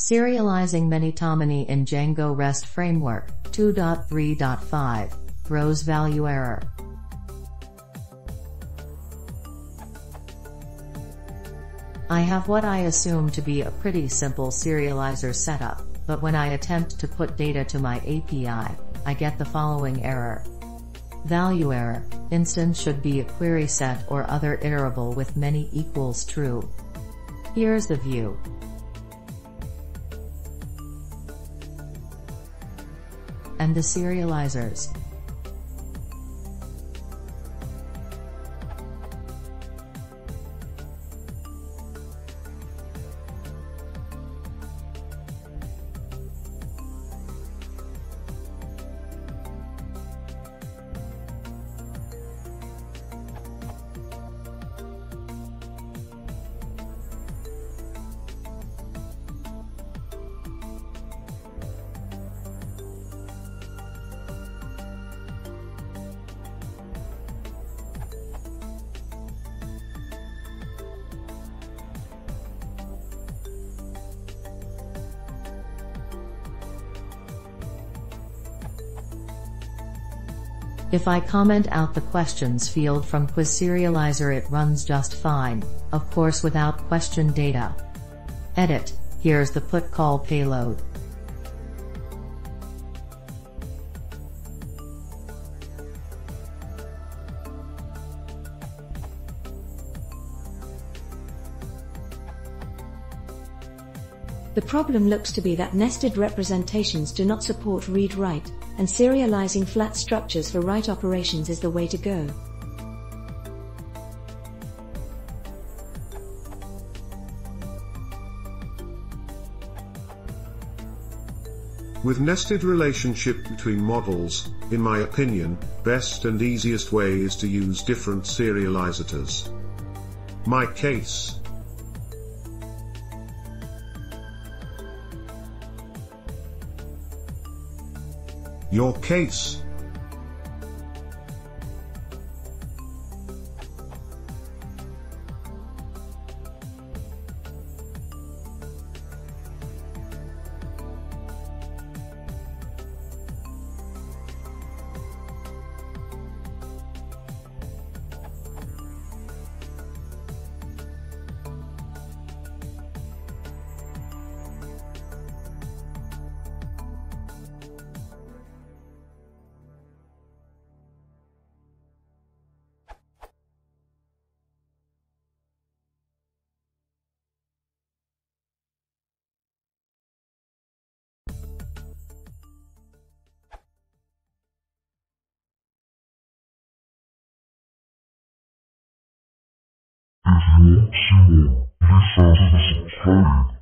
Serializing ManyToMany in Django REST Framework 2.3.5 throws value error. I have what I assume to be a pretty simple serializer setup, but when I attempt to put data to my API, I get the following error. Value error, instance should be a query set or other iterable with many equals true. Here's the view. And the serializers. If I comment out the questions field from quiz serializer, it runs just fine, of course without question data. Edit, here's the put call payload. The problem looks to be that nested representations do not support read-write, and serializing flat structures for write operations is the way to go. With nested relationship between models, in my opinion, best and easiest way is to use different serializers. My case. Your case. If you want to see more, please subscribe.